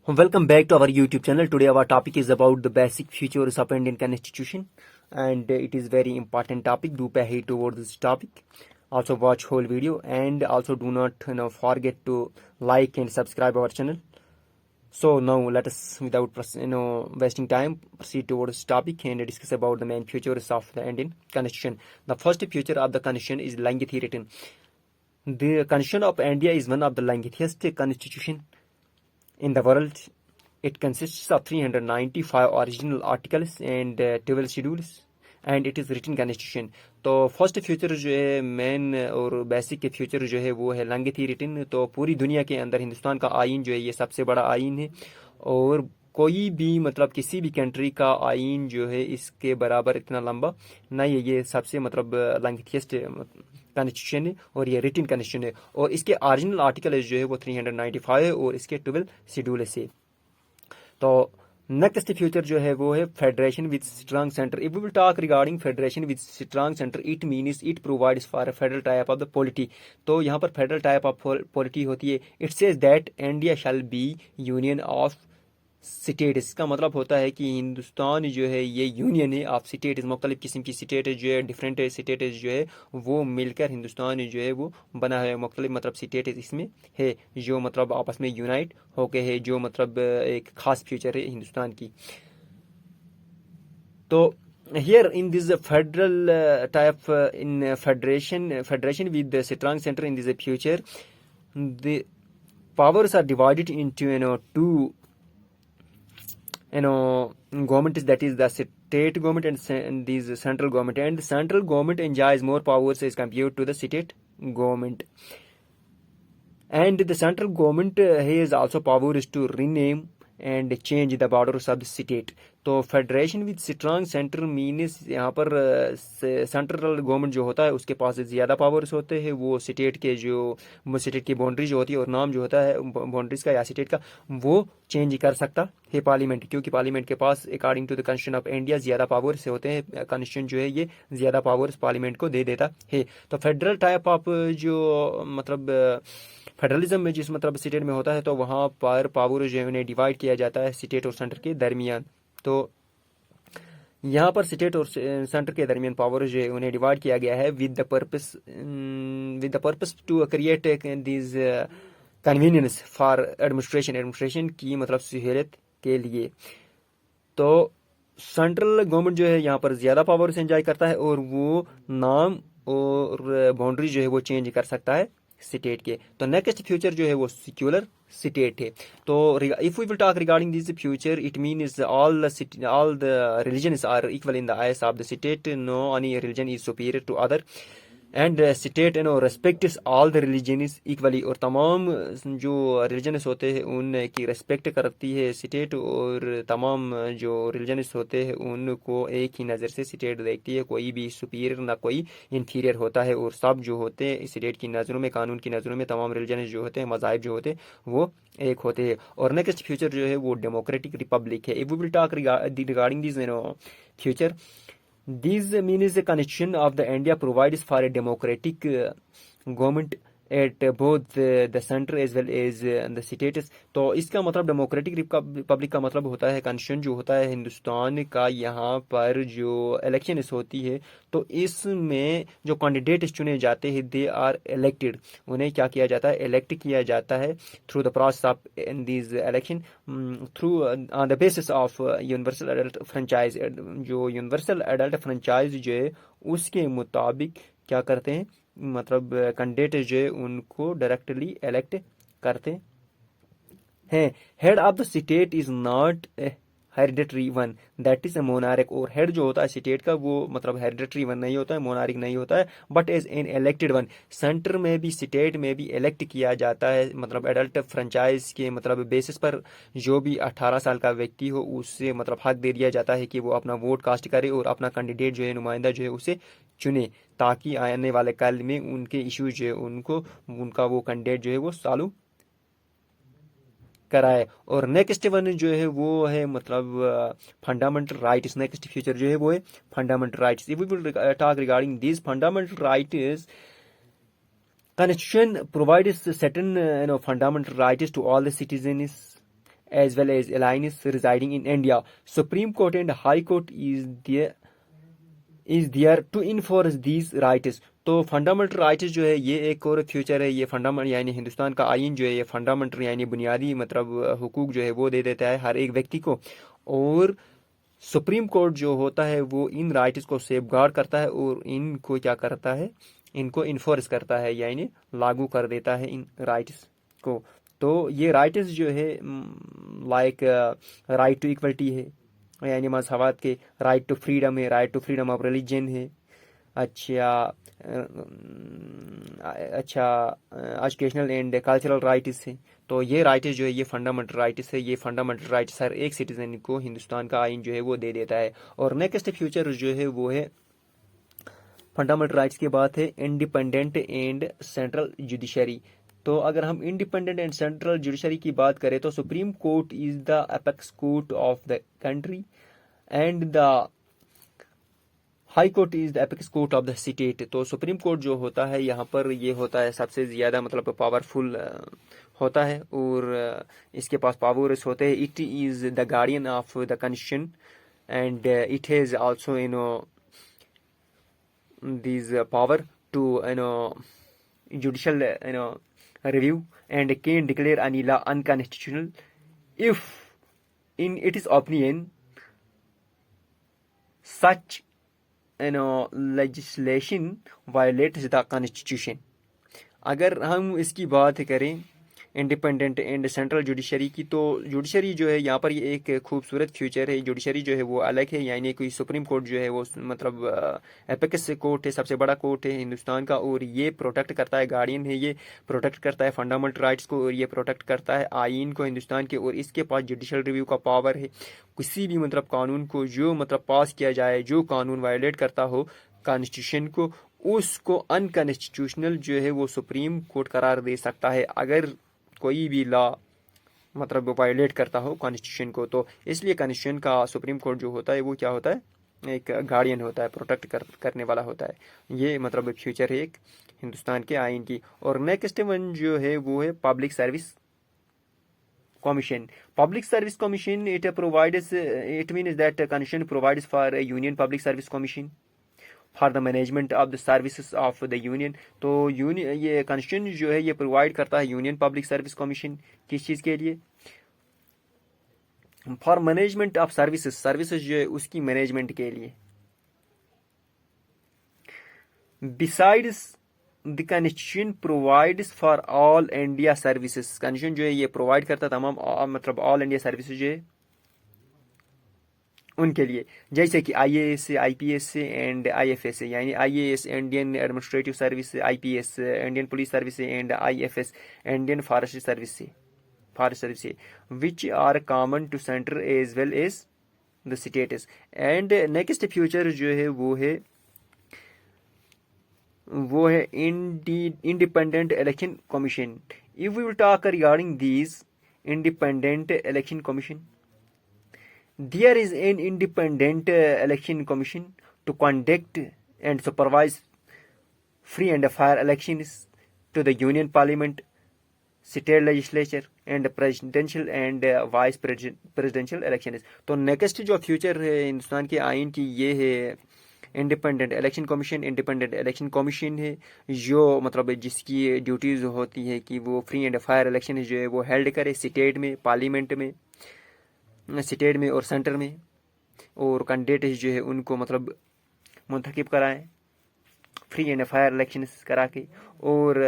Welcome back to our YouTube channel. Today our topic is about the basic features of Indian Constitution, and it is very important topic. Do pay heed towards this topic. Also watch whole video, and also do not forget to like and subscribe our channel. So now let us, without wasting time, proceed towards this topic and discuss about the main features of the Indian Constitution. The first feature of the Constitution is lengthy written. The Constitution of India is one of the lengthiest constitution in the world. It consists of 395 original articles and 12 schedules, and it is written constitution. तो first future जो है main और basic के future जो है वो है लंगथी written. तो पूरी दुनिया के अंदर हिंदुस्तान का आइन जो है ये सबसे बड़ा आइन है, और कोई भी मतलब किसी भी कंट्री का आइन जो है इसके बराबर इतना लंबा नहीं है. ये सबसे मतलब लंगथियस्ट कॉन्स्टिट्यूशन है और ये रिटन कॉन्स्टिट्यूशन है, और इसके ओरिजिनल आर्टिकल जो है वो 395 है और इसके 12 शेड्यूल है. तो नेक्स्ट फ्यूचर जो है वो है federation with strong centre. If we will talk regarding federation with strong centre, it means it provides for a federal type of the polity. तो यहाँ पर फेडरल टाइप ऑफ पॉलिटी होती है. It says that India shall be union of state. इसका मतलब होता है कि हिंदुस्तान जो है ये यूनियन है ऑफ स्टेट. मुख्तलिफ किस्म की स्टेट जो है, डिफरेंट स्टेट जो है वो मिलकर हिंदुस्तान जो है वो बना है. मुख्तलिफ मतलब स्टेट इसमें है जो मतलब आपस में यूनाइट होके है, जो मतलब एक खास फ्यूचर है हिंदुस्तान की. तो here in this federal type in federation with the strong center in this future, the powers are divided into two government, that is the state government and this central government. And the central government enjoys more powers as compared to the state government, and the central government has also powers to rename and change the borders of the state. तो federation with strong centre means यहाँ पर central government जो होता है उसके पास ज़्यादा powers होते हैं. वो स्टेट के जो स्टेट की बाउंड्री जो होती है और नाम जो होता है बाउंड्रीज का या स्टेट का वो चेंज कर सकता है पार्लियामेंट, क्योंकि पार्लियामेंट के पास according to the constitution of India ज़्यादा पावर्स होते हैं. कॉन्स्टिट्यूशन जो है ये ज़्यादा पावर्स पार्लियामेंट को दे देता है. तो फेडरल टाइप ऑफ जो मतलब फेडरलिज्म में जिस मतलब स्टेट में होता है तो वहाँ पर पावर जो है उन्हें डिवाइड किया जाता है स्टेट और सेंटर के दरमियान. तो यहाँ पर स्टेट और सेंटर के दरमियान पावर जो है उन्हें डिवाइड किया गया है with the purpose to create this convenience for administration की मतलब सहूलियत के लिए. तो सेंट्रल गवर्नमेंट जो है यहाँ पर ज़्यादा पावर से एंजॉय करता है और वो नाम और बाउंड्री जो है वो चेंज कर सकता है स्टेट के. तो नेक्स्ट फ्यूचर जो है वो सेक्युलर स्टेट है. तो if we will talk regarding this feature, it means all the religions are equal in the eyes of the state. No any religion is superior to other, and state respects all the religions equally. और तमाम जो religions होते हैं उनकी respect करती है state, और तमाम जो रिलीजन्स होते हैं उनको एक ही नज़र से स्टेट देखती है. कोई भी सुपीरियर ना कोई इंफीरियर होता है, और सब जो होते हैं स्टेट की नज़रों में, कानून की नज़रों में तमाम रिलीजन्स जो होते हैं, मज़ाहिब जो होते हैं वो एक होते हैं. और नेक्स्ट फ्यूचर जो है वो डेमोक्रेटिक रिपब्लिक है. If we will talk regarding this feature, this means the constitution of the India provides for a democratic government at both the center as well as the states. तो इसका मतलब democratic Republic का मतलब होता है constitution जो होता है हिंदुस्तान का. यहाँ पर जो इलेक्शन होती है तो इसमें जो कैंडिडेट चुने जाते हैं दे आर इलेक्टेड. उन्हें क्या किया जाता है, इलेक्ट किया जाता है through the process of in this election through on the basis of universal adult franchise. जो यूनिवर्सल एडल्ट फ्रेंचाइज जो है उसके मुताबिक क्या करते हैं, मतलब कैंडिडेट जो है उनको डायरेक्टली इलेक्ट करते हैं. Head of the state is not hereditary one, that is a monarchic. और हेड जो होता है स्टेट का वो मतलब हेरिडिटरी वन नहीं होता है, मोनारिक नहीं होता है, but as an elected one. Centre में भी स्टेट में भी इलेक्ट किया जाता है, मतलब एडल्ट फ्रेंचाइज के मतलब बेसिस पर जो भी 18 साल का व्यक्ति हो उससे मतलब हक दे दिया जाता है कि वो अपना वोट कास्ट करे और अपना कैंडिडेट जो है, नुमाइंदा जो है उसे चुने, ताकि आने वाले कल में उनके इश्यूज जो है उनका वो कैंडिडेट जो है वो सॉल्व कराए. और नेक्स्ट वन जो है वो है मतलब फंडामेंटल राइट्स. नेक्स्ट फ्यूचर जो है वो है fundamental rights. If we will talk regarding this fundamental rights, Constitution provides certain fundamental rights to all the citizens as well as aliens residing in India. Supreme Court and High Court is there to enforce these rights. तो fundamental rights जो है ये एक और future है, ये fundamental यानी हिंदुस्तान का आइन जो है ये फंडामेंटल यानी बुनियादी मतलब हुकूक जो है वो दे देता है हर एक व्यक्ति को, और सुप्रीम कोर्ट जो होता है वो इन राइट्स को सेफगार्ड करता है और इनको क्या करता है, इनको इन्फोर्स करता है यानी लागू कर देता है इन राइट्स को। तो ये राइट्स जो है लाइक राइट टू इक्वलिटी है यानी मसवात के, राइट टू फ्रीडम है, right to freedom of religion है, अच्छा एजुकेशनल एंड कल्चरल राइट्स है। तो ये राइट्स जो है ये फंडामेंटल राइट्स है, ये फंडामेंटल राइट्स हर एक सिटीजन को हिंदुस्तान का आइन जो है वो दे देता है। और नेक्स्ट फ्यूचर जो है वो है फंडामेंटल राइट्स की बात है इंडिपेंडेंट एंड सेंट्रल जुडिशरी। तो अगर हम इंडिपेंडेंट एंड सेंट्रल जुडिशरी की बात करें तो supreme court is the apex court of the country and the high court is the apex court of the state. तो सुप्रीम कोर्ट जो होता है यहाँ पर ये होता है सबसे ज्यादा मतलब पावरफुल होता है और इसके पास पावर्स होते हैं। It is the guardian of the constitution and it has also this power to judicial review and can declare any law unconstitutional if in its opinion such legislation violates the constitution। अगर हम इसकी बात करें independent and central judiciary की, तो judiciary जो है यहाँ पर ये एक खूबसूरत फ्यूचर है। जुडिशरी जो है वो अलग है यानी कोई सुप्रीम कोर्ट जो है वो मतलब एपेक्स कोर्ट है, सबसे बड़ा कोर्ट है हिंदुस्तान का, और ये प्रोटेक्ट करता है, गार्डियन है, ये प्रोटेक्ट करता है फंडामेंटल राइट्स को और ये प्रोटेक्ट करता है आइन को हिंदुस्तान के, और इसके पास जुडिशल रिव्यू का पावर है। किसी भी मतलब कानून को जो मतलब पास किया जाए, जो कानून वायलेट करता हो कॉन्स्टिट्यूशन को, उसको अनकॉन्स्टिट्यूशनल जो है वो सुप्रीम कोर्ट करार दे सकता है अगर कोई भी लॉ मतलब वायलेट करता हो कॉन्स्टिट्यूशन को। तो इसलिए कॉन्स्टिट्यूशन का सुप्रीम कोर्ट जो होता है वो क्या होता है, एक गार्डियन होता है, प्रोटेक्ट करने वाला होता है। ये मतलब फ्यूचर है एक हिंदुस्तान के आइन की। और नेक्स्ट वन जो है वो है public service commission. Public service commission it provides, it means that constitution provides for union public service commission for the management of the services of the union. तो यूनियन ये कॉन्स्टिट्यूशन जो है ये provide करता है यूनियन पब्लिक सर्विस कमीशन किस चीज़ के लिए, for management of services, services जो है उसकी मैनेजमेंट के लिए। Besides the constitution provides for all India services. Constitution जो है ये प्रोवाइड करता है तमाम मतलब ऑल इंडिया सर्विसेज जो है उनके लिए, जैसे कि आईएएस से, आईपीएस से एंड आईएफएस से, यानी IAS Indian administrative service, IPS Indian police service and IFS Indian forest service से which are common to centre as well as the states. And next future जो है वो है independent election commission. If we will talk regarding this independent election commission, there is an independent election commission to conduct and supervise free and fair elections to the union parliament, state legislature and presidential and vice presidential elections। तो next जो future है हिंदुस्तान के आइन की ये है independent election commission. Independent election commission है जो मतलब जिसकी ड्यूटीज होती है कि वो फ्री एंड फायर इलेक्शन जो है वो हेल्ड करे स्टेट में, पार्लियामेंट में, स्टेट में और सेंटर में, और कैंडिडेट जो है उनको मतलब मुंतखब कराएं फ्री एंड फायर इलेक्शन करा के, और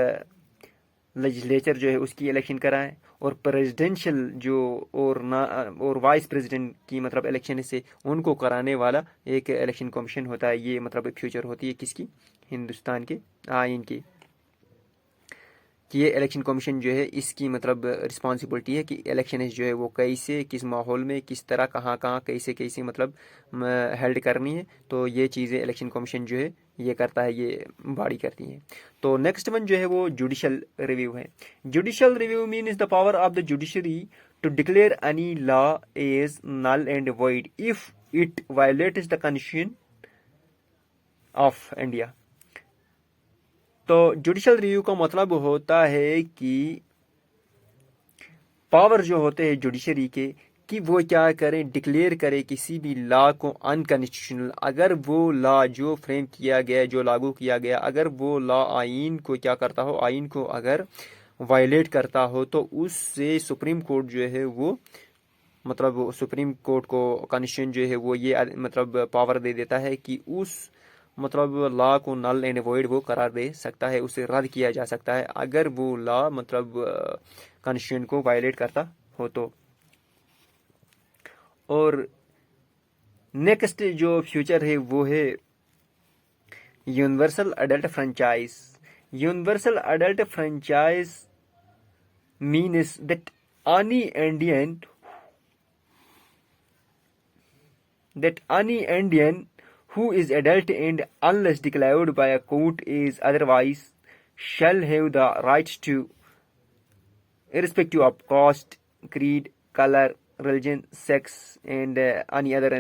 लेजिस्लेचर जो है उसकी इलेक्शन कराएं, और प्रेसिडेंशियल जो और वाइस प्रेसिडेंट की मतलब इलेक्शन से उनको कराने वाला एक इलेक्शन कमीशन होता है। ये मतलब फ्यूचर होती है किसकी, हिंदुस्तान के आइन की, कि ये इलेक्शन कमीशन जो है इसकी मतलब रिस्पॉन्सिबिलिटी है कि इलेक्शन जो है वो कैसे, किस माहौल में, किस तरह, कहाँ कैसे मतलब हेल्ड करनी है। तो ये चीज़ें इलेक्शन कमीशन जो है ये करता है, ये बॉडी करती है। तो नेक्स्ट वन जो है वो जुडिशल रिव्यू है। Judicial review means the power of the judiciary to declare any law as null and void if it violates the constitution of India. तो जुडिशल रिव्यू का मतलब होता है कि पावर जो होते हैं जुडिशरी के कि वो क्या करें, डिक्लेयर करें किसी भी लॉ को अनकॉन्स्टिट्यूशनल। अगर वो लॉ जो फ्रेम किया गया, जो लागू किया गया, अगर वो लॉ आइन को क्या करता हो, आइन को अगर वायलेट करता हो, तो उससे सुप्रीम कोर्ट जो है वो मतलब सुप्रीम कोर्ट को कॉन्स्टिट्यूशन जो है वो ये मतलब पावर दे देता है कि उस मतलब लॉ को नल एंड वॉइड वो करार दे सकता है, उसे रद्द किया जा सकता है अगर वो लॉ मतलब कॉन्स्टिट्यूशन को वायलेट करता हो तो। और नेक्स्ट जो फ्यूचर है वो है universal adult franchise. Universal adult franchise means that any Indian who is adult and unless declared by a court is otherwise shall have the right to, irrespective of caste, creed, color, religion, sex, and any other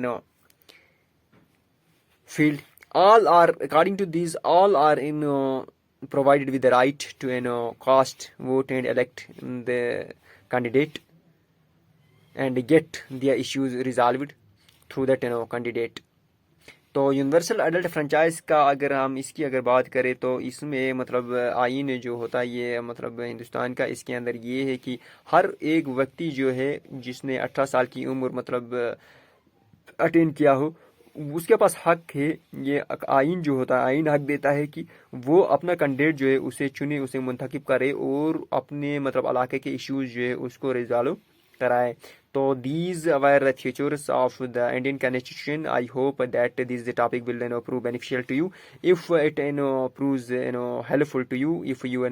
field. All are, according to these, all are provided with the right to cast, vote, and elect the candidate and get their issues resolved through that candidate. तो universal adult franchise का अगर हम इसकी अगर बात करें तो इसमें मतलब आइन जो होता है ये मतलब हिंदुस्तान का, इसके अंदर ये है कि हर एक व्यक्ति जो है जिसने 18 साल की उम्र मतलब अटेन किया हो, उसके पास हक है। ये आइन जो होता है, आइन हक देता है कि वो अपना कैंडिडेट जो है उसे चुने, उसे मुंतखब करे और अपने मतलब इलाके के इश्यूज जो है उसको रिजॉल्व कराए। तो these were the features of the Indian Constitution. I hope that this topic will prove beneficial to you. If it proves helpful to you, if you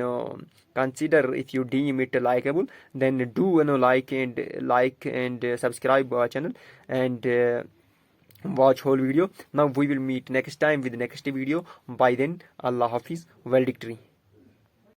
consider, if you deem it likable, then do like and subscribe our channel and watch whole video. Now we will meet next time with next video. By then, Allah Hafiz, well victory.